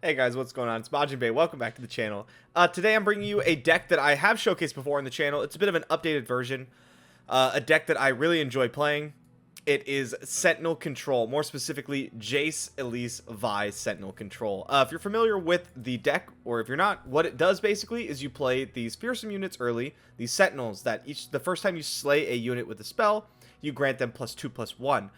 Hey guys, what's going on? It's MajiinBae. Welcome back to the channel. Today I'm bringing you a deck that I have showcased before on the channel. It's a bit of an updated version. A deck that I really enjoy playing. It is Sentinel Control, more specifically Jayce Elise Sentinel Control. If you're familiar with the deck, or if you're not, what it does basically is you play these Fearsome units early, these Sentinels that the first time you slay a unit with a spell, you grant them +2/+1.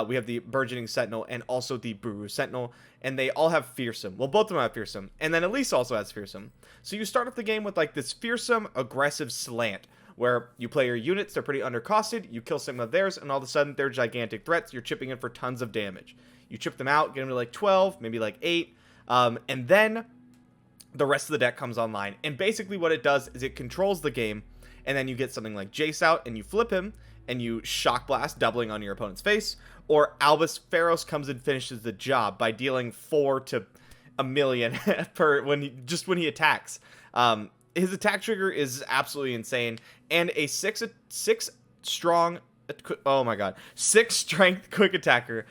We have the Burgeoning Sentinel and also the Buru Sentinel, and they all have Fearsome. Well, both of them have Fearsome, and then Elise also has Fearsome. So you start off the game with like this Fearsome aggressive slant, where you play your units, they're pretty undercosted, you kill some of theirs, and all of a sudden they're gigantic threats, you're chipping in for tons of damage. You chip them out, get them to like 12, maybe like 8, and then the rest of the deck comes online. And basically what it does is it controls the game, and then you get something like Jayce out, and you flip him, and you Shock Blast, doubling on your opponent's face, or Albus Ferros comes and finishes the job by dealing 4 to a million per when he attacks. His attack trigger is absolutely insane, and a 6 strong, oh my god, 6 strength quick attacker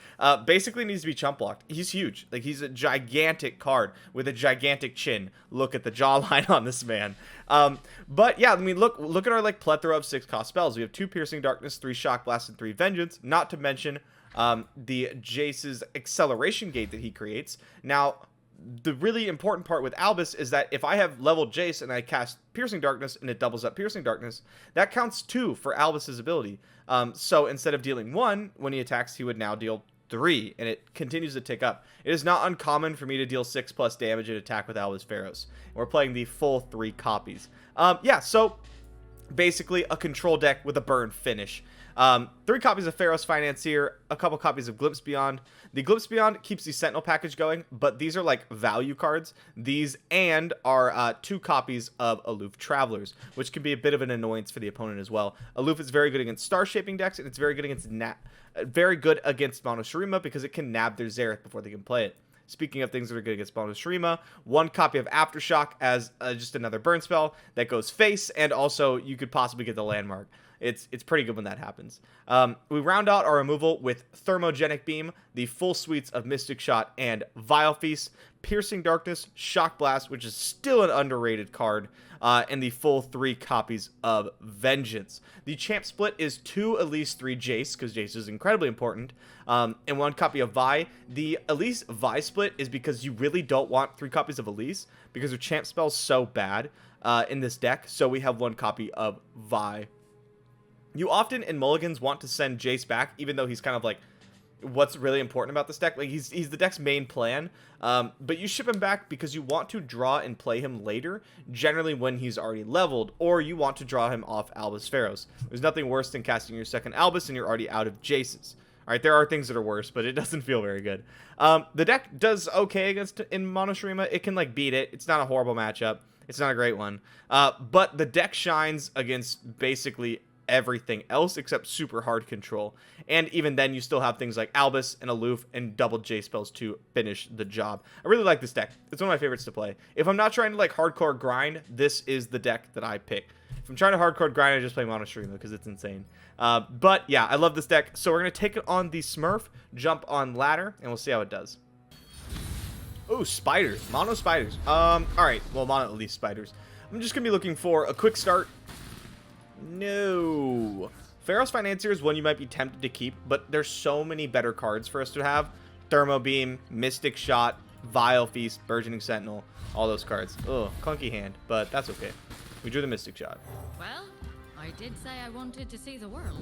basically needs to be chump blocked. He's huge, like he's a gigantic card with a gigantic chin. Look at the jawline on this man. But yeah, I mean, look at our like plethora of 6-cost spells. We have 2 Piercing Darkness, 3 Shock Blast, and 3 Vengeance. Not to mention the Jayce's acceleration gate that he creates. Now, the really important part with Albus is that if I have leveled Jayce and I cast Piercing Darkness and it doubles up Piercing Darkness, that counts 2 for Albus's ability. So instead of dealing 1 when he attacks, he would now deal 3, and it continues to tick up. It is not uncommon for me to deal 6+ damage and attack with Albus Ferros. We're playing the full 3 copies. Yeah, so basically a control deck with a burn finish. 3 copies of Ferros Financier, a couple copies of Glimpse Beyond. The Glimpse Beyond keeps the Sentinel package going, but these are like value cards. These and are 2 copies of Aloof Travelers, which can be a bit of an annoyance for the opponent as well. Aloof is very good against Star Shaping decks, and it's very good against Mono Shurima because it can nab their Xerath before they can play it. Speaking of things that are good against Mono Shurima, 1 copy of Aftershock as just another burn spell that goes face, and also you could possibly get the Landmark. It's pretty good when that happens. We round out our removal with Thermogenic Beam, the full suites of Mystic Shot and Vile Feast, Piercing Darkness, Shock Blast, which is still an underrated card, and the full 3 copies of Vengeance. The champ split is 2 Elise, 3 Jayce, because Jayce is incredibly important, and 1 copy of Vi. The Elise Vi split is because you really don't want 3 copies of Elise, because her champ spell's so bad in this deck, so we have 1 copy of Vi. You often in mulligans want to send Jayce back, even though he's kind of like what's really important about this deck. Like he's the deck's main plan, but you ship him back because you want to draw and play him later, generally when he's already leveled, or you want to draw him off Albus Ferros. There's nothing worse than casting your second Albus and you're already out of Jayce's. All right, there are things that are worse, but it doesn't feel very good. The deck does okay against in Mono Shurima. It can like beat it. It's not a horrible matchup. It's not a great one, but the deck shines against basically everything else except super hard control, and even then you still have things like Albus and Aloof and double J spells to finish the job. I really like this deck. It's one of my favorites to play. If I'm not trying to like hardcore grind, this is the deck that I pick. If I'm trying to hardcore grind, I just play Mono Shurima because it's insane. But yeah, I love this deck. So we're gonna take it on the Smurf, jump on ladder, and we'll see how it does. Oh, spiders, mono spiders. All right, well, mono at least spiders. I'm just gonna be looking for a quick start. No. Ferros Financier is one you might be tempted to keep, but there's so many better cards for us to have. Thermo Beam, Mystic Shot, Vile Feast, Burgeoning Sentinel, all those cards. Ugh, clunky hand, but that's okay. We drew the Mystic Shot. Well, I did say I wanted to see the world.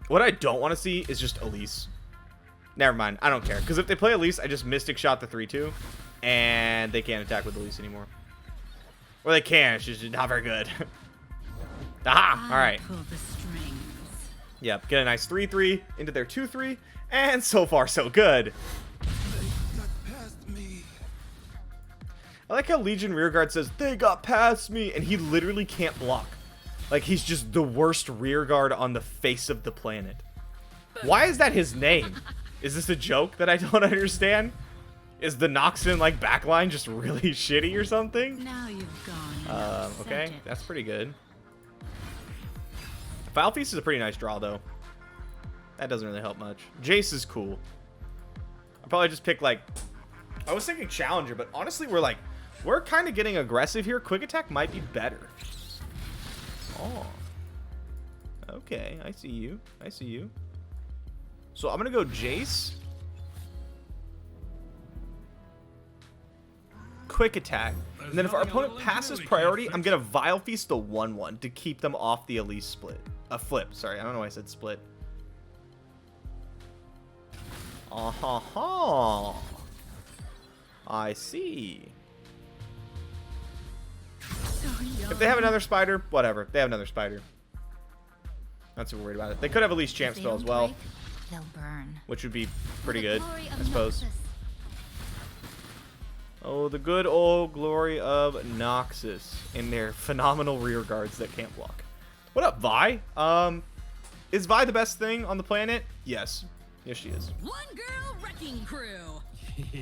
What I don't want to see is just Elise. Never mind, I don't care. Because if they play Elise, I just Mystic Shot the 3/2, and they can't attack with Elise anymore. Or they can, it's just not very good. Aha! Alright. Yep, get a nice 3/3 into their 2/3, and so far so good. I like how Legion Rearguard says, they got past me, and he literally can't block. Like, he's just the worst rearguard on the face of the planet. Why is that his name? Is this a joke that I don't understand? Is the Noxon like backline just really shitty or something? Now you've gone. Okay, that's pretty good. Vile Feast is a pretty nice draw though. That doesn't really help much. Jayce is cool. probably just pick, like... I was thinking Challenger, but honestly, we're kind of getting aggressive here. Quick Attack might be better. Oh. Okay, I see you. I see you. So I'm going to go Jayce. Quick Attack. And then if our opponent passes priority, I'm going to Vile Feast the 1/1 to keep them off the Elise split. Flip. Sorry, I don't know why I said split. Uh-huh. I see. If they have another spider, whatever. They have another spider. Not super worried about it. They could have at least champ spell as well. Break, they'll burn. Which would be pretty good, I suppose. Oh, the good old glory of Noxus and their phenomenal rear guards that can't block. What up, Vi? Is Vi the best thing on the planet? Yes. Yes, she is. One girl wrecking crew.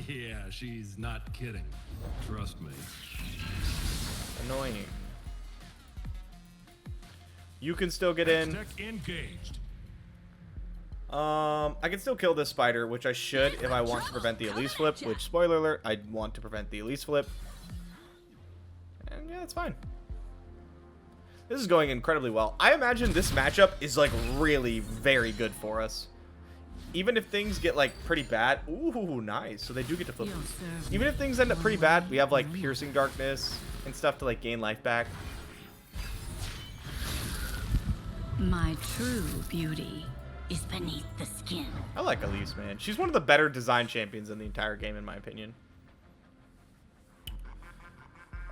Yeah, she's not kidding. Trust me. Annoying. You can still get in. Engaged. I can still kill this spider, which I should if I want to prevent the Elise flip, which, spoiler alert, I want to prevent the Elise flip. And yeah, that's fine. This is going incredibly well. I imagine this matchup is, like, really very good for us. Even if things get, like, pretty bad. Ooh, nice. So they do get to flip. Even if things end up pretty bad, we have, like, Piercing Darkness and stuff to, like, gain life back. My true beauty is beneath the skin. I like Elise, man. She's one of the better design champions in the entire game, in my opinion.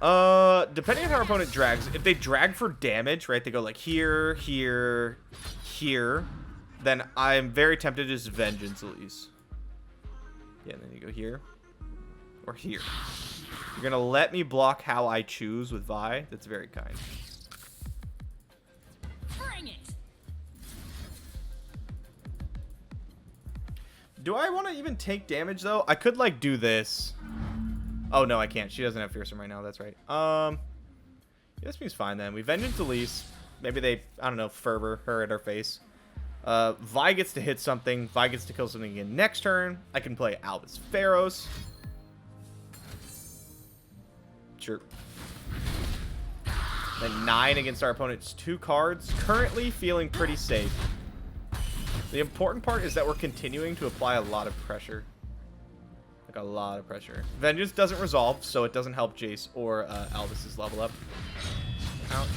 Depending on how our opponent drags, if they drag for damage, right, they go like here, here, here, then I'm very tempted to just Vengeance Elise. Yeah, and then you go here, or here. You're gonna let me block how I choose with Vi. That's very kind. Bring it. Do I want to even take damage, though? I could, like, do this. Oh, no, I can't. She doesn't have Fearsome right now. That's right. Yeah, this means fine, then. We Vengeance Elise. Maybe they, I don't know, Fervor her at her face. Vi gets to hit something. Vi gets to kill something again next turn. I can play Albus Ferros. Sure. Then 9 against our opponent's 2 cards. Currently feeling pretty safe. The important part is that we're continuing to apply a lot of pressure. Like, a lot of pressure. Vengeance doesn't resolve, so it doesn't help Jayce or Albus's level up. Ouch.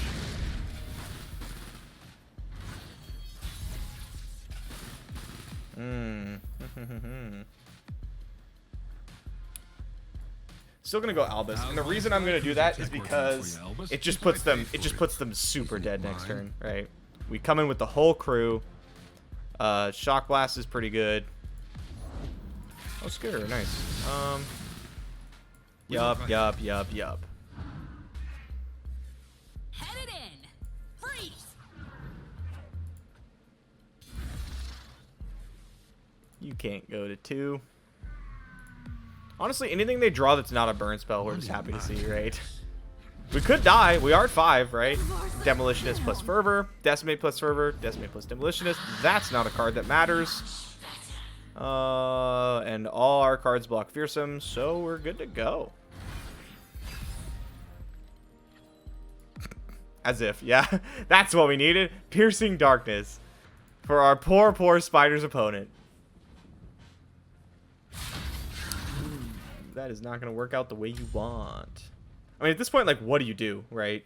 Still gonna go Albus, and the reason I'm gonna do that is because it just puts them super dead next turn, right? We come in with the whole crew. Shock Blast is pretty good. Oh, Scare, nice. Yup. Head it in. Freeze. You can't go to 2. Honestly, anything they draw that's not a burn spell, we're just happy to see, right? We could die. We are at 5, right? Demolitionist plus Fervor. Decimate plus Fervor. Decimate plus Demolitionist. That's not a card that matters. And all our cards block Fearsome, so we're good to go. As if, yeah. That's what we needed. Piercing Darkness. For our poor spider's opponent. That is not going to work out the way you want. I mean, at this point, like, what do you do, right?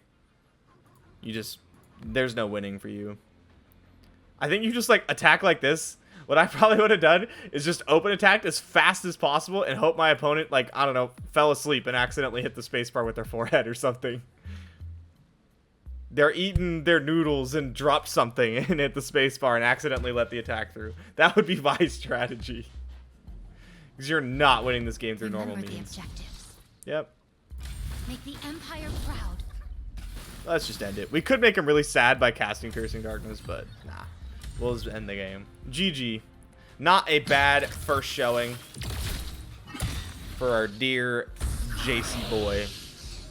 You just... There's no winning for you. I think you just, like, attack like this. What I probably would have done is just open attacked as fast as possible and hope my opponent, like, I don't know, fell asleep and accidentally hit the spacebar with their forehead or something. They're eating their noodles and dropped something and hit the spacebar and accidentally let the attack through. That would be my strategy. Because you're not winning this game through normal means. Yep. Make the Empire proud. Let's just end it. We could make him really sad by casting Piercing Darkness, but nah. We'll just end the game. GG. Not a bad first showing for our dear Jayce boy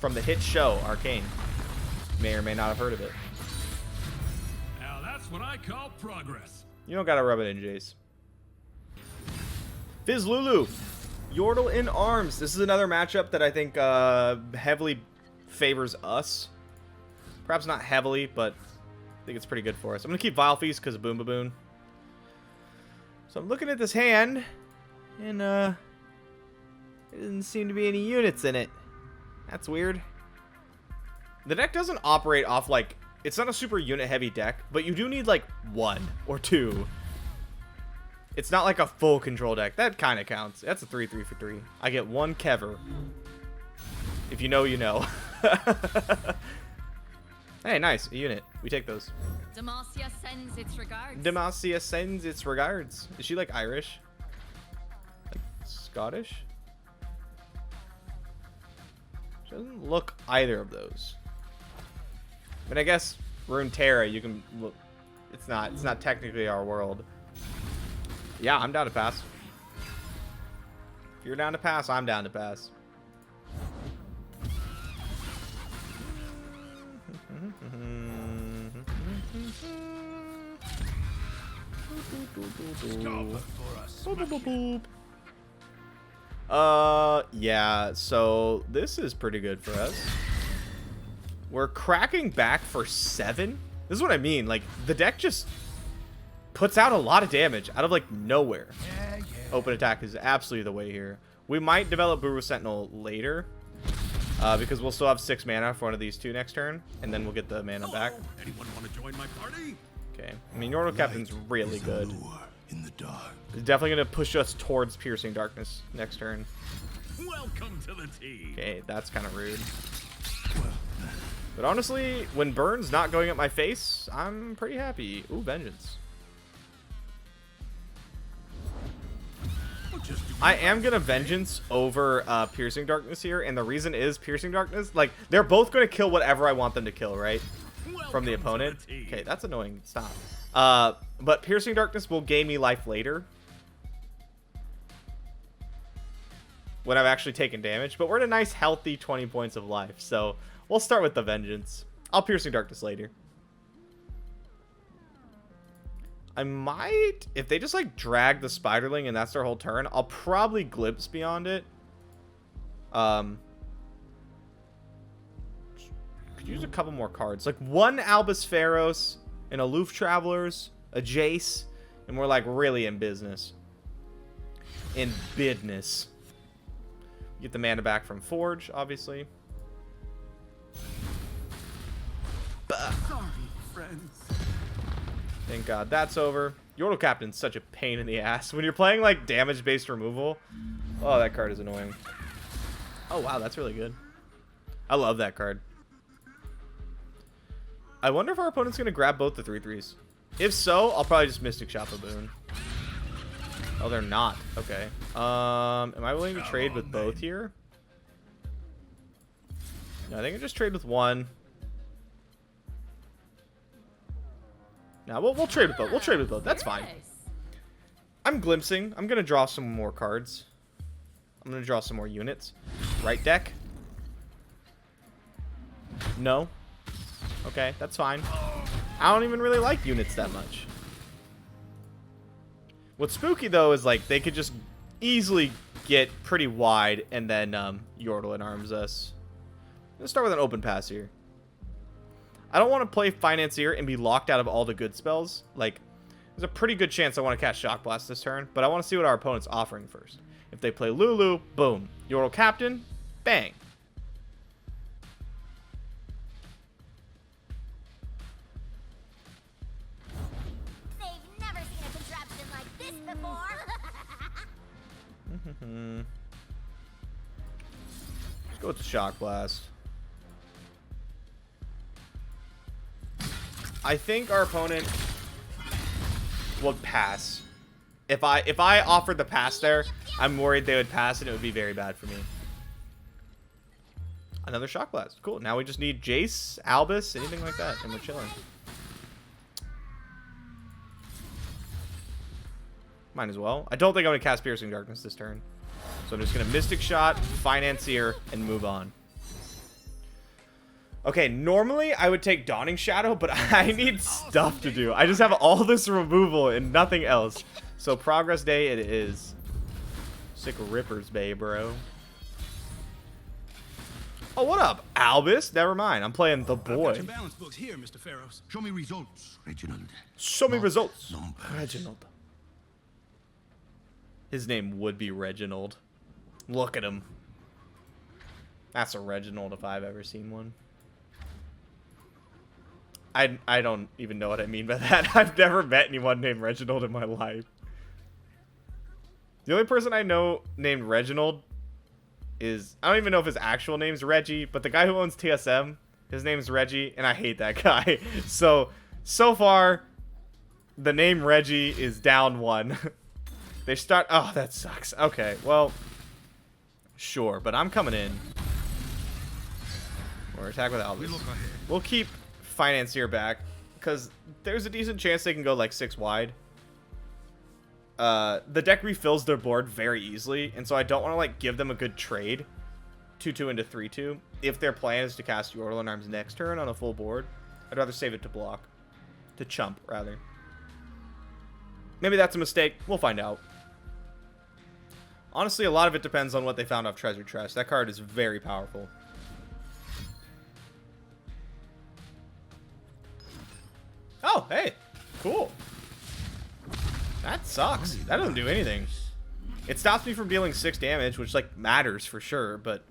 from the hit show Arcane. May or may not have heard of it. Now that's what I call progress. You don't gotta rub it in, Jayce. Fizz Lulu. Yordle in arms. This is another matchup that I think heavily favors us. Perhaps not heavily, but I think it's pretty good for us. I'm going to keep Vile Feast because of Boom Baboon. So I'm looking at this hand, and there doesn't seem to be any units in it. That's weird. The deck doesn't operate off, like, it's not a super unit-heavy deck, but you do need, like, 1 or 2. It's not like a full control deck. That kind of counts. That's a 3/3 for 3. I get 1 Kever. If you know, you know. Hey, nice. A unit. We take those. Demacia sends its regards. Demacia sends its regards. Is she, like, Irish? Like, Scottish? She doesn't look either of those. But I guess Runeterra, you can look. It's not technically our world. Yeah, I'm down to pass. If you're down to pass, I'm down to pass. Yeah, so this is pretty good for us. We're cracking back for 7. This is what I mean. Like, the deck just puts out a lot of damage out of, like, nowhere. Open attack is absolutely the way here. We might develop Buru Sentinel later, because we'll still have 6 mana for one of these 2 next turn, and then we'll get the mana back. Anyone want to join my party? Okay. I mean, Yordle Captain's really good. In the dark. It's definitely going to push us towards Piercing Darkness next turn. Welcome to the team. Okay, that's kind of rude. But honestly, when Burn's not going at my face, I'm pretty happy. Ooh, Vengeance. I am going to Vengeance over Piercing Darkness here, and the reason is Piercing Darkness, like, they're both going to kill whatever I want them to kill, right? From the opponent. Okay, that's annoying. Stop. But Piercing Darkness will gain me life later, when I've actually taken damage. But we're at a nice, healthy 20 points of life, so we'll start with the Vengeance. I'll Piercing Darkness later. I might, if they just, like, drag the Spiderling and that's their whole turn, I'll probably Glimpse Beyond it. Could use a couple more cards. Like, 1 Albus Ferros, an Aloof Travelers, a Jayce, and we're, like, really in business. In business. Get the mana back from Forge, obviously. Sorry, friends. Thank God that's over. Yordle Captain's such a pain in the ass. When you're playing, like, damage-based removal. Oh, that card is annoying. Oh, wow, that's really good. I love that card. I wonder if our opponent's going to grab both the 3/3s. If so, I'll probably just Mystic Shop a boon. Oh, they're not. Okay. Am I willing to trade with both here? No, I think I just trade with 1. No, we'll trade with both. We'll trade with both. That's fine. I'm glimpsing. I'm going to draw some more cards. I'm going to draw some more units. Right deck? No. Okay, that's fine. I don't even really like units that much. What's spooky, though, is, like, they could just easily get pretty wide and then Yordle and arms us. Let's start with an open pass here. I don't want to play Financier and be locked out of all the good spells. Like, there's a pretty good chance I want to cast Shock Blast this turn, but I want to see what our opponent's offering first. If they play Lulu, boom. Yordle Captain, bang. They've never seen a contraption like this before. Let's go with the Shock Blast. I think our opponent would pass. If I offered the pass there, I'm worried they would pass and it would be very bad for me. Another Shock Blast. Cool. Now we just need Jayce, Albus, anything like that, and we're chilling. Might as well. I don't think I'm going to cast Piercing Darkness this turn. So I'm just going to Mystic Shot, Financier, and move on. Okay, normally I would take Dawning Shadow, but I need stuff to do. I just have all this removal and nothing else. So Progress Day it is. Sick rippers, babe, bro. Oh, what up, Albus? Never mind. I'm playing the I've got boy. your balance books here, Mr. Ferros. Show me results, Reginald. Show me results. numbers. Reginald. His name would be Reginald. Look at him. That's a Reginald if I've ever seen one. I don't even know what I mean by that. I've never met anyone named Reginald in my life. The only person I know named Reginald is... I don't even know if his actual name's Reggie, but the guy who owns TSM, his name's Reggie, and I hate that guy. So far, the name Reggie is down 1. They start... Oh, that sucks. Okay, well... Sure, but I'm coming in. Or attack with Albus. We'll keep Financier back, because there's a decent chance they can go like 6 wide. The deck refills their board very easily, and so I don't want to like give them a good trade 2-2 into 3-2 if their plan is to cast Yordle Arms next turn on a full board. I'd rather save it to block. To chump, rather. Maybe that's a mistake. We'll find out. Honestly, a lot of it depends on what they found off Treasure Chest. That card is very powerful. Oh, hey. Cool. That sucks. That doesn't do anything. It stops me from dealing 6 damage, which, like, matters for sure, but...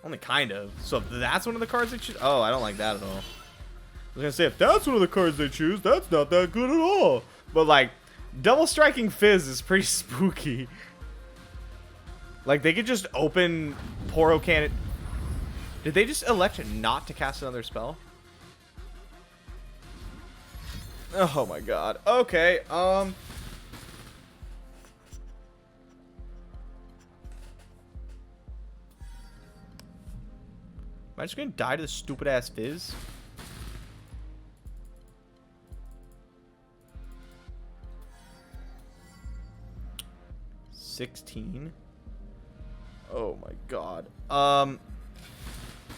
Only kind of. So if that's one of the cards they choose... Oh, I don't like that at all. I was gonna say, if that's one of the cards they choose, that's not that good at all. But, like, double striking Fizz is pretty spooky. Like, they could just open Poro Cannon... Did they just elect not to cast another spell? Oh my god. Okay, Am I just gonna die to the stupid ass Fizz? $16. Oh my god. I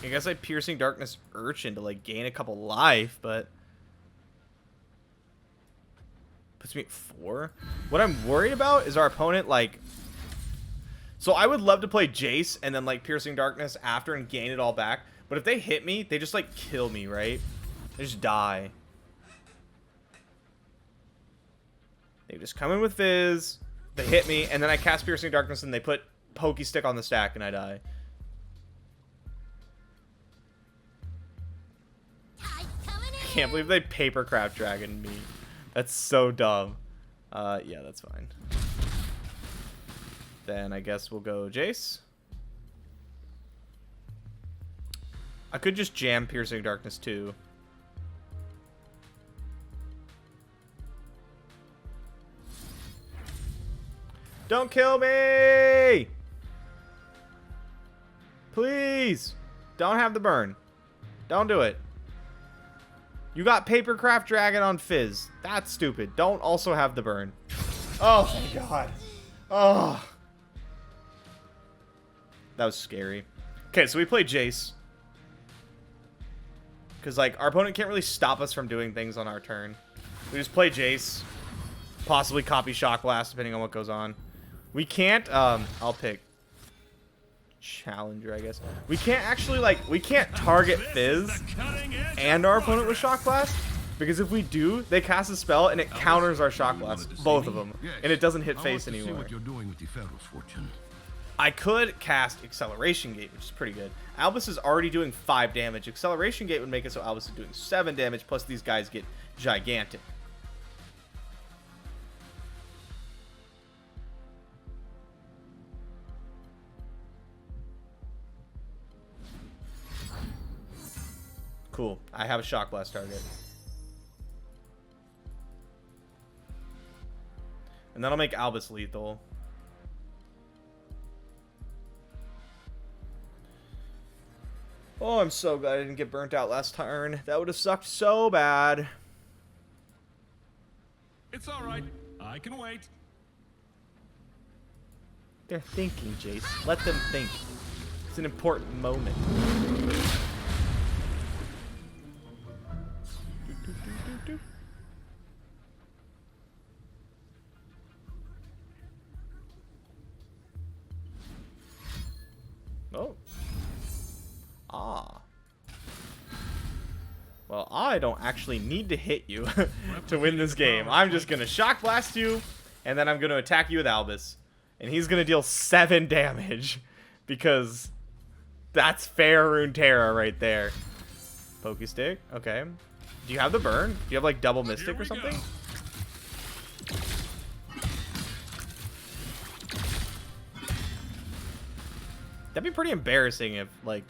guess I Piercing Darkness Urchin to like gain a couple life, but puts me at 4. What I'm worried about is our opponent, like... So I would love to play Jayce and then, like, Piercing Darkness after and gain it all back. But if they hit me, they just, like, kill me, right? They just die. They just come in with Fizz, they hit me, and then I cast Piercing Darkness and they put Pokey Stick on the stack and I die. I can't believe they Papercraft Dragon me. That's so dumb. Yeah, that's fine. Then I guess we'll go Jayce. I could just jam Piercing Darkness too. Don't kill me! Please! Don't have the burn. Don't do it. You got Papercraft Dragon on Fizz. That's stupid. Don't also have the burn. Oh my god. Oh. That was scary. Okay, so we play Jayce. Because, like, our opponent can't really stop us from doing things on our turn. We just play Jayce. Possibly copy Shock Blast, depending on what goes on. We can't, I'll pick Challenger, I guess. We can't actually, like, we can't target Fizz and our opponent with Shock Blast, because if we do, they cast a spell and it counters our Shock Blast, both of them, and it doesn't hit face anymore. I could cast Acceleration Gate, which is pretty good. Albus is already doing 5 damage. Acceleration Gate would make it so Albus is doing 7 damage, plus these guys get gigantic. Cool. I have a Shock Blast target. And that'll make Albus lethal. Oh, I'm so glad I didn't get burnt out last turn. That would have sucked so bad. It's all right. I can wait. They're thinking, Jayce. Let them think. It's an important moment. I don't actually need to hit you to win this game. I'm just going to shock blast you, and then I'm going to attack you with Albus. And he's going to deal 7 damage, because that's fair Runeterra right there. Pokey stick, okay. Do you have the burn? Do you have like double mystic or something? That'd be pretty embarrassing if, like,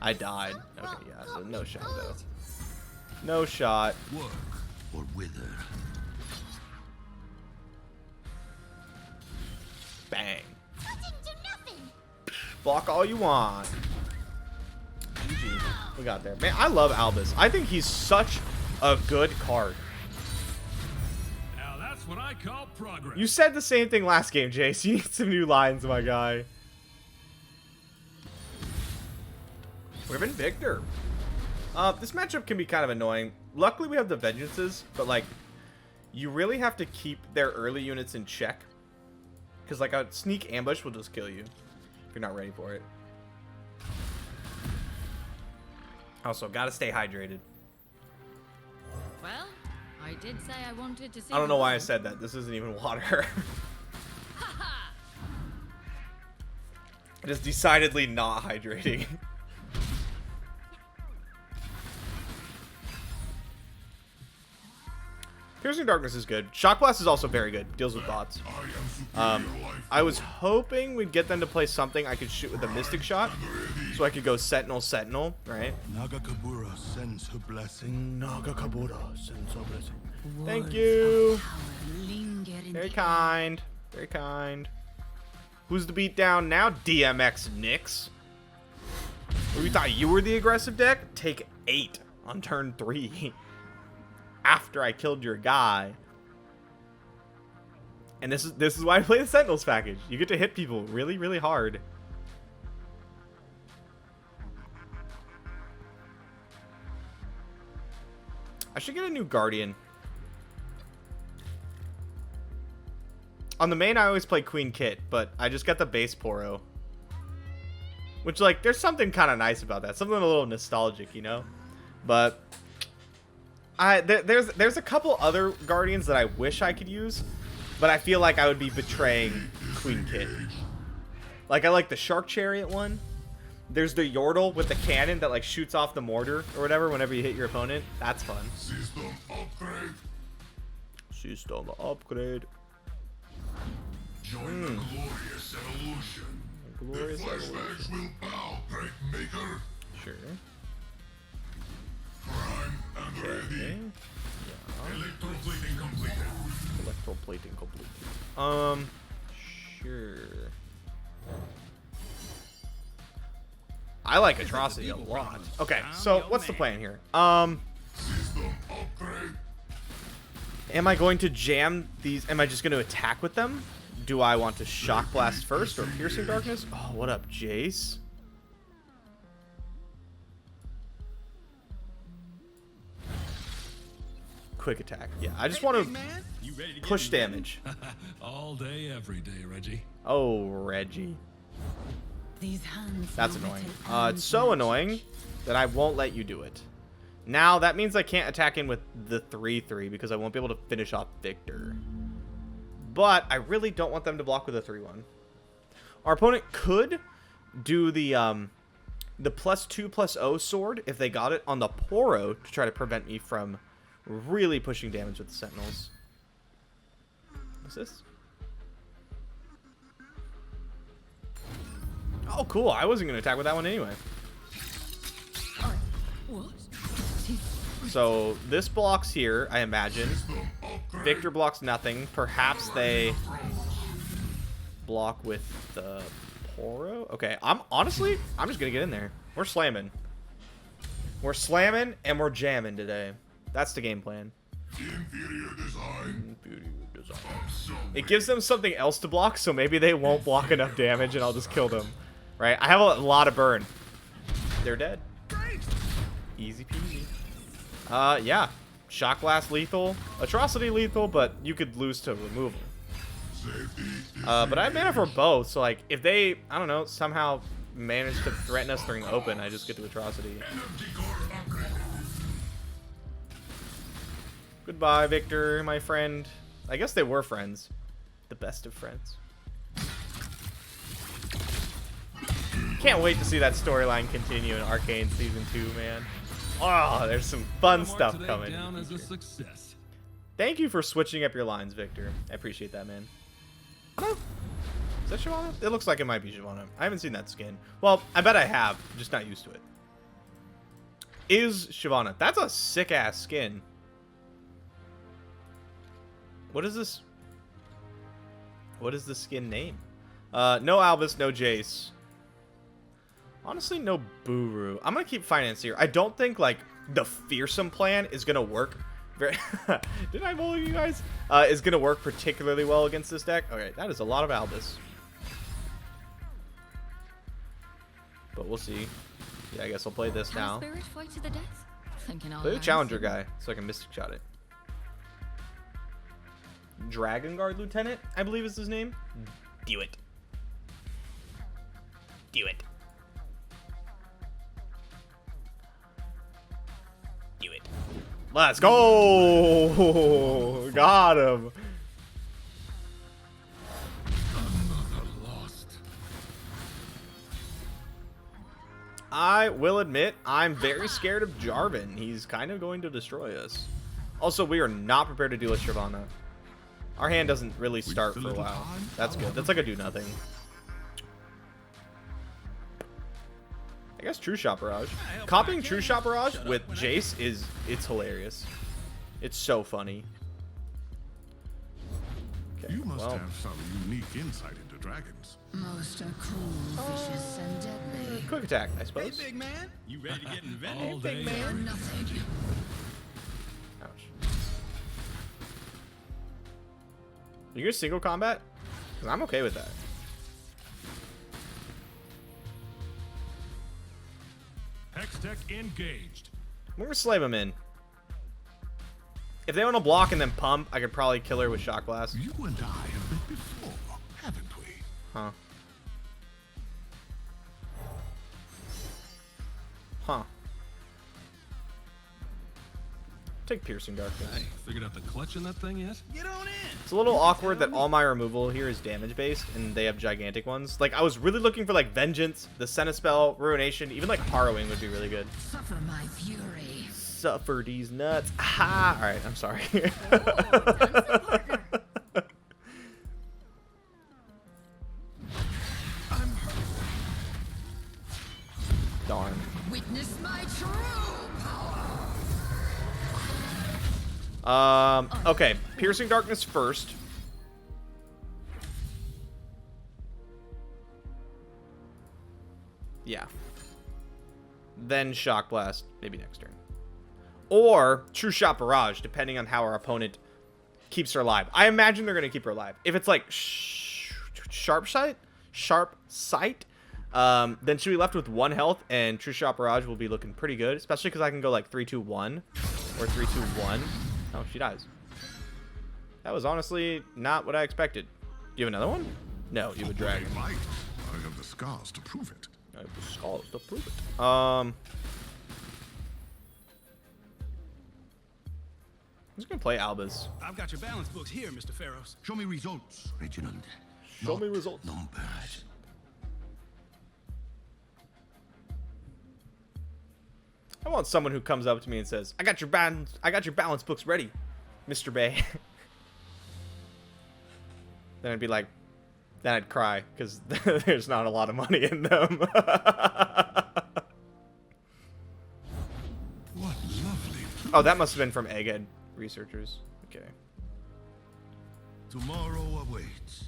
I died. Okay, yeah, so no shot, though. No shot. Work or wither. Bang. That didn't do nothing. Block all you want. GG. We got there. Man, I love Albus. I think he's such a good card. Now that's what I call progress. You said the same thing last game, Jayce. You need some new lines, my guy. Riven Victor. This matchup can be kind of annoying. Luckily, we have the Vengeances, but, like, you really have to keep their early units in check. Because, like, a sneak ambush will just kill you if you're not ready for it. Also, gotta stay hydrated. Well, I did say I wanted to see. I don't know why I said that. This isn't even water. It is decidedly not hydrating. Piercing Darkness is good. Shock Blast is also very good. Deals with bots. I was hoping we'd get them to play something I could shoot with a Mystic Shot, so I could go Sentinel, Sentinel, right? Nagakabura sends her blessing. Nagakabura sends her blessing. Thank you. Very kind. Very kind. Who's the beatdown now? DMX Nyx. You thought you were the aggressive deck? Take 8 on turn 3. After I killed your guy. And this is why I play the Sentinels package. You get to hit people really, really hard. I should get a new Guardian. On the main, I always play Queen Kit, but I just got the base Poro. Which, like, there's something kind of nice about that. Something a little nostalgic, you know? But there's a couple other Guardians that I wish I could use, but I feel like I would be betraying Queen Kit. Like, I like the Shark Chariot one. There's the Yordle with the cannon that, like, shoots off the mortar or whatever whenever you hit your opponent. That's fun. System upgrade. System upgrade. Join the glorious evolution. Glorious the evolution. flashbacks will bow, great maker. Sure. Prime and ready. Yeah. Electroplating completed. Electroplating complete. Sure. I like Atrocity a lot. Okay, so what's the plan here? System upgrade. Am I going to jam these? Am I just going to attack with them? Do I want to Shock Blast first or Piercing Darkness? Oh, what up, Jayce? Quick attack. Yeah, I just want to push damage. All day, every day, Reggie. Oh, Reggie. These hands That's annoying. It's so annoying that I won't let you do it. Now, that means I can't attack in with the 3-3 because I won't be able to finish off Victor. But I really don't want them to block with a 3-1. Our opponent could do the +2/+0 sword if they got it on the Poro to try to prevent me from really pushing damage with the Sentinels. What's this? Oh, cool. I wasn't going to attack with that one anyway. What? So this blocks here, I imagine. Victor blocks nothing. Perhaps they block with the Poro. Okay, I'm just gonna get in there. We're slamming. We're slamming and we're jamming today. That's the game plan. Inferior design. It gives them something else to block, so maybe they won't block enough damage and I'll just kill them. Right? I have a lot of burn. They're dead. Easy peasy. Yeah. Shock Blast lethal. Atrocity lethal, but you could lose to removal. But I have mana for both, so like, if they, I don't know, somehow manage to threaten us during open, I just get to Atrocity. Goodbye, Victor, my friend. I guess they were friends. The best of friends. Can't wait to see that storyline continue in Arcane Season 2, man. Oh, there's some fun stuff coming. Down as a success. Thank you for switching up your lines, Victor. I appreciate that, man. Is that Shyvana? It looks like it might be Shyvana. I haven't seen that skin. Well, I bet I have. I'm just not used to it. Is Shyvana. That's a sick-ass skin. What is this? What is the skin name? No Albus, no Jayce. Honestly, no Buru. I'm gonna keep Financier. I don't think like the Fearsome plan is gonna work. Did I bully you guys? Is gonna work particularly well against this deck. Okay, that is a lot of Albus. But we'll see. Yeah, I guess I'll play this now. Spirit fight to the death? Thinking I'll Play the learn Challenger some. guy so I can Mystic Shot it. Dragon Guard Lieutenant, I believe is his name. Do it. Do it. Do it. Let's go! Got him. Another lost. I will admit, I'm very scared of Jarvan. He's kind of going to destroy us. Also, we are not prepared to deal with Shyvana. Our hand doesn't really start for a while. That's good. That's like a do-nothing. I guess True Shot Barrage. Copying True Shot Barrage with Jayce it's hilarious. It's so funny. Okay, You must well, have some unique insight into dragons. Most are cruel, vicious, and deadly. quick attack, I suppose. Big man, you ready to get invented? All day. For nothing. Ouch. You get single combat? 'Cause I'm okay with that. Hex tech engaged. We're gonna slave him in. If they want to block and then pump, I could probably kill her with Shock Blast. You and I have met before, haven't we? Huh. Huh. Take Piercing Darkness. Hey, figured out the clutch in that thing yet? Get on in. It's a little awkward that all my removal here is damage based and they have gigantic ones. Like, I was really looking for like Vengeance, the Spell, Ruination, even like Harrowing would be really good. Suffer my fury. Suffer these nuts. Ha! Alright, I'm sorry. Darn. Witness my true power. Okay. Piercing Darkness first. Yeah. Then Shock Blast, maybe next turn. Or True Shot Barrage, depending on how our opponent keeps her alive. I imagine they're going to keep her alive. If it's like Sharp Sight, then she'll be left with 1 health, and True Shot Barrage will be looking pretty good, especially because I can go like 3-2-1 or 3-2-1. Oh, she dies. That was honestly not what I expected. Do you have another one? No, you have a dragon. They might. I have the scars to prove it. I have the scars to prove it. I'm just gonna play Albus. I've got your balance books here, Mr. Ferros. Show me results, Reginald. Show me results. Numbers. I want someone who comes up to me and says, I got your balance books ready, Mr. Bae. Then I'd be like, then I'd cry, because there's not a lot of money in them. What lovely. Oh, that must have been from Egghead researchers. Okay. Tomorrow awaits.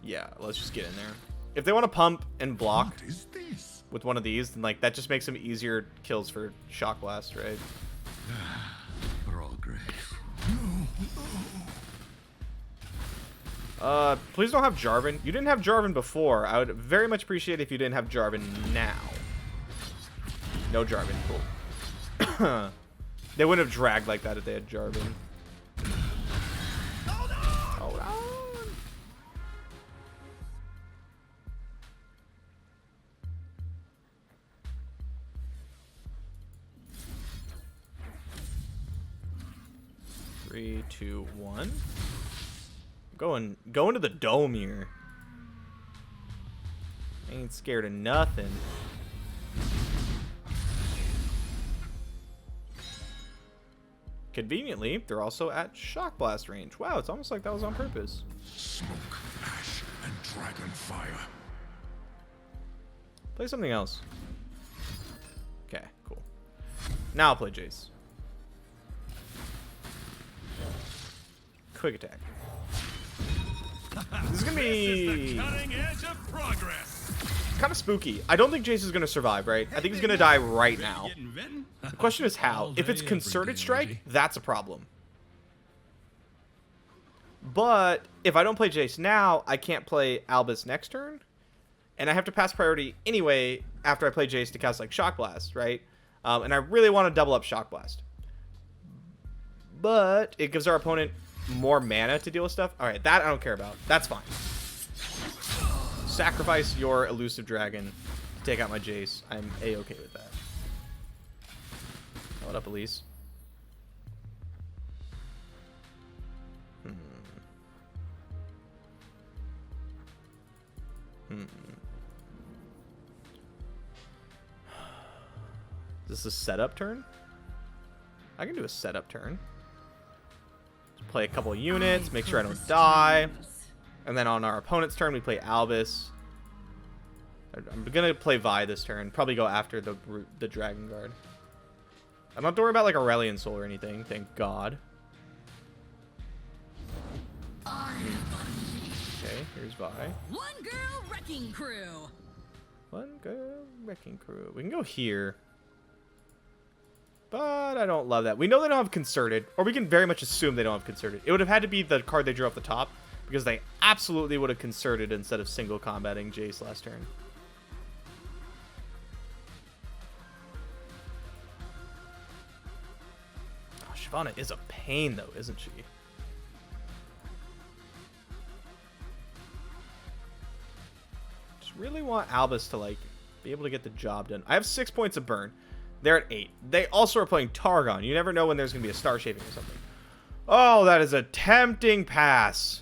Yeah, let's just get in there. If they want to pump and block What is this? with one of these, then like that just makes them easier kills for Shock Blast, right? Progress. Please don't have Jarvan. You didn't have Jarvan before. I would very much appreciate if you didn't have Jarvan now. No Jarvan, cool. They wouldn't have dragged like that if they had Jarvan. Hold on! 3, 2, 1. Going to the dome here. Ain't scared of nothing. Conveniently, they're also at shock blast range. Wow, it's almost like that was on purpose. Smoke, ash, and dragon fire. Play something else. Okay, cool. Now I'll play Jayce. Quick attack. This is gonna be Cutting edge of progress. kind of spooky. I don't think Jayce is gonna survive, right? I think he's gonna die right now. Getting vetting? The question is how. All If it's day, concerted every day, strike, Maji. that's a problem. But if I don't play Jayce now, I can't play Albus next turn. And I have to pass priority anyway after I play Jayce to cast like Shock Blast, right? And I really want to double up Shock Blast. But it gives our opponent more mana to deal with stuff. Alright, that I don't care about. That's fine. Sacrifice your elusive dragon to take out my Jayce. I'm a-okay with that. What up, Elise? Is this a setup turn? I can do a setup turn. Just play a couple of units, make sure I don't die. And then on our opponent's turn, we play Albus. I'm gonna play Vi this turn. Probably go after the Dragon Guard. I don't have to worry about like Aurelion Soul or anything, thank God. Okay, here's Vi. One girl wrecking crew. One girl wrecking crew. We can go here. But I don't love that. We know they don't have Concerted, or we can very much assume they don't have Concerted. It would have had to be the card they drew off the top, because they absolutely would have Concerted instead of single combating Jayce last turn. Oh, Shyvana is a pain, though, isn't she? Just really want Albus to, like, be able to get the job done. I have 6 points of burn. They're at 8. They also are playing Targon. You never know when there's going to be a star shaping or something. Oh, that is a tempting pass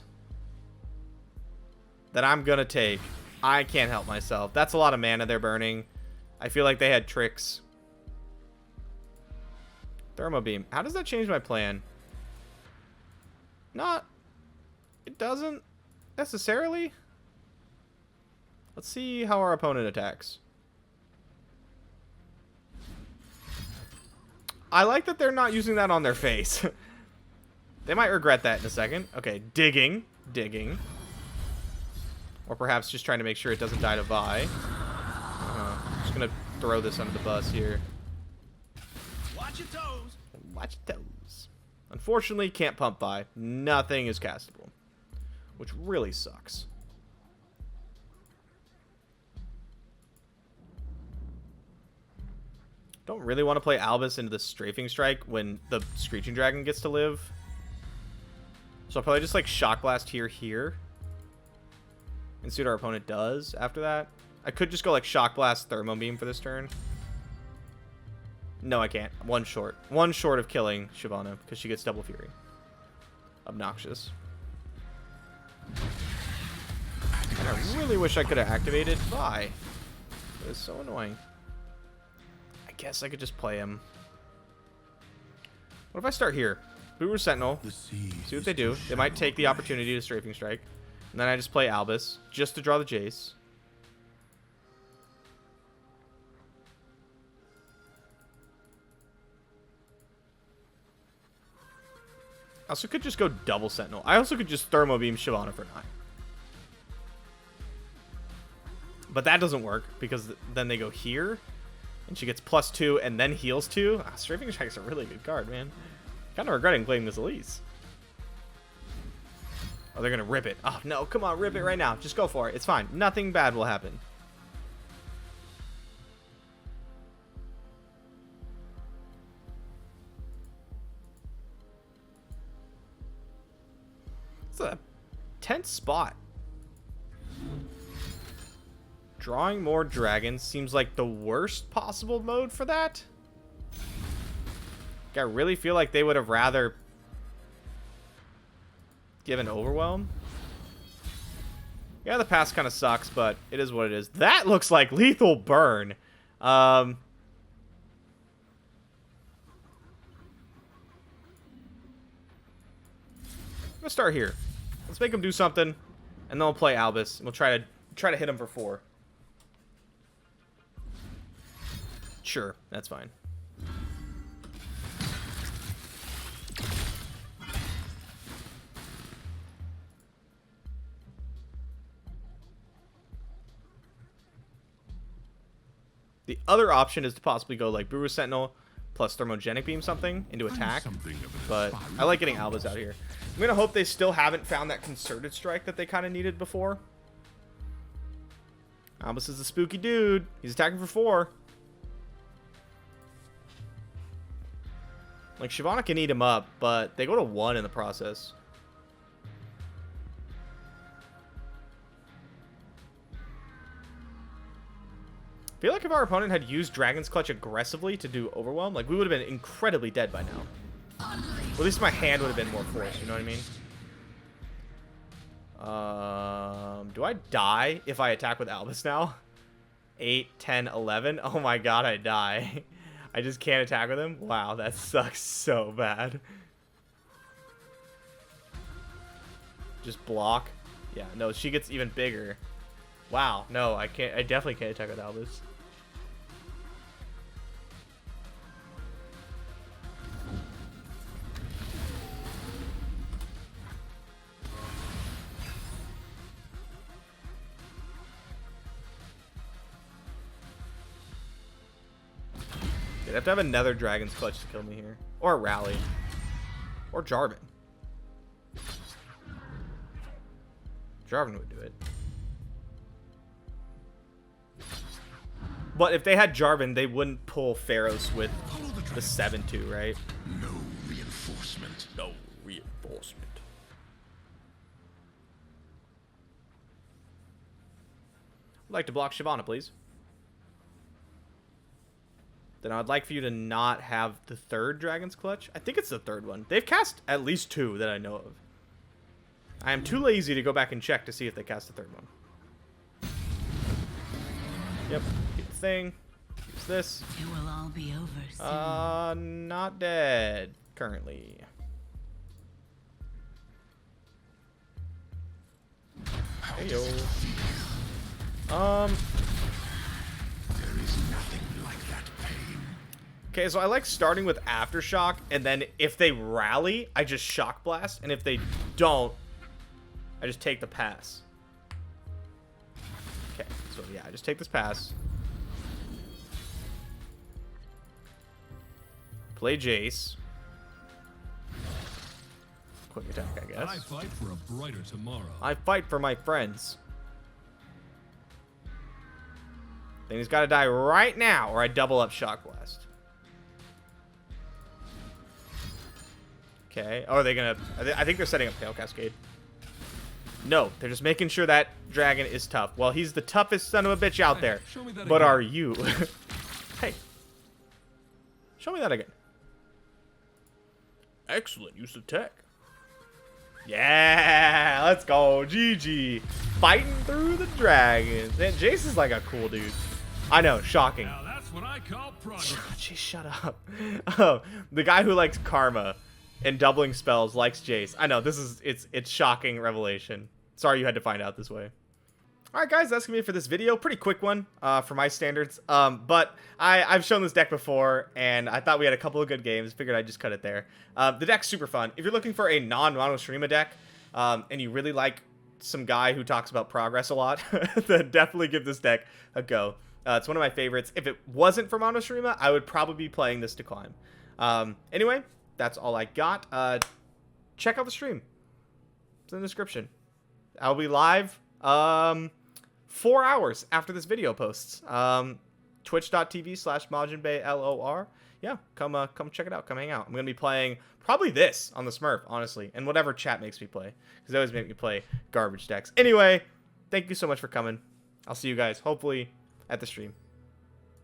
that I'm going to take. I can't help myself. That's a lot of mana they're burning. I feel like they had tricks. Thermo Beam. How does that change my plan? Not. It doesn't necessarily. Let's see how our opponent attacks. I like that they're not using that on their face. They might regret that in a second. Okay, digging. Digging. Or perhaps just trying to make sure it doesn't die to Vi. Just going to throw this under the bus here. Watch your toes. Watch your toes. Unfortunately, can't pump Vi. Nothing is castable. Which really sucks. Don't really want to play Albus into the Strafing Strike when the Screeching Dragon gets to live. So I'll probably just like Shock Blast here. And see what our opponent does after that. I could just go like Shock Blast, Thermo Beam for this turn. No, I can't. One short. One short of killing Shyvana because she gets Double Fury. Obnoxious. And I really wish I could have activated Vi. It was so annoying. I guess I could just play him. What if I start here? Boomer Sentinel. See what they do. They might take the opportunity to Strafing Strike. And then I just play Albus just to draw the Jayce. I also could just go double Sentinel. I also could just Thermo Beam Shyvana for 9. But that doesn't work because then they go here. And she gets +2 and then heals 2. Ah, Strafing Strike's a really good card, man. Kind of regretting playing this Elise. Oh, they're going to rip it. Oh, no. Come on. Rip it right now. Just go for it. It's fine. Nothing bad will happen. It's a tense spot. Drawing more dragons seems like the worst possible mode for that. I really feel like they would have rather Given Overwhelm. Yeah, the pass kind of sucks, but it is what it is. That looks like Lethal Burn. I'm gonna start here. Let's make him do something, and then we'll play Albus, and we'll try to hit him for 4. Sure, that's fine. The other option is to possibly go like Brewer Sentinel plus Thermogenic Beam something into attack, but I like getting Albus out here. I'm gonna hope they still haven't found that concerted strike that they kind of needed before. Albus is a spooky dude. He's attacking for 4. Like, Shyvana can eat him up, but they go to 1 in the process. I feel like if our opponent had used Dragon's Clutch aggressively to do Overwhelm, like, we would have been incredibly dead by now. Or at least my hand would have been more forced, you know what I mean? Do I die if I attack with Albus now? 8, 10, 11? Oh my god, I die. I just can't attack with him? Wow, that sucks so bad. Just block. Yeah, no, she gets even bigger. Wow, no, I can't. I definitely can't attack with Albus. I'd have to have another Dragon's Clutch to kill me here. Or a Rally. Or Jarvan. Jarvan would do it. But if they had Jarvan, they wouldn't pull Ferros with the 7-2, right? No reinforcement. No reinforcement. I'd like to block Shyvana, please. Then I'd like for you to not have the 3rd Dragon's Clutch. I think it's the 3rd one. They've cast at least 2 that I know of. I am too lazy to go back and check to see if they cast the 3rd one. Yep. Keep the thing. Use this. It will all be over soon. Not dead currently. Hey yo. There is nothing like that pain. Okay, so I like starting with Aftershock, and then if they rally, I just Shock Blast, and if they don't, I just take the pass. Okay, so yeah, I just take this pass. Play Jayce. Quick attack, I guess. I fight for a brighter tomorrow. I fight for my friends. Then he's got to die right now, or I double up Shock Blast. Okay. Oh, are they gonna? I think they're setting up Tail Cascade. No, they're just making sure that dragon is tough. Well, he's the toughest son of a bitch out there. Show me that But again. are you? Hey. Show me that again. Excellent use of tech. Yeah, let's go. GG. Fighting through the dragons. Man, Jayce is like a cool dude. I know, shocking. Now that's what I call progress. Jeez, shut up. Oh, the guy who likes Karma and doubling spells likes Jayce. I know, this is it's shocking revelation. Sorry you had to find out this way. All right, guys, that's gonna be it for this video. Pretty quick one for my standards. But I've shown this deck before, and I thought we had a couple of good games. Figured I'd just cut it there. The deck's super fun. If you're looking for a non-Monoshima deck, and you really like some guy who talks about progress a lot, then definitely give this deck a go. It's one of my favorites. If it wasn't for Monoshima, I would probably be playing this to climb. Anyway, that's all I got. Check out the stream. It's in the description. I'll be live 4 hours after this video posts. Twitch.tv/MajiinBae LOR. Yeah, come check it out. Come hang out. I'm gonna be playing probably this on the Smurf, honestly, and whatever chat makes me play, because they always make me play garbage decks. Anyway, thank you so much for coming. I'll see you guys hopefully at the stream.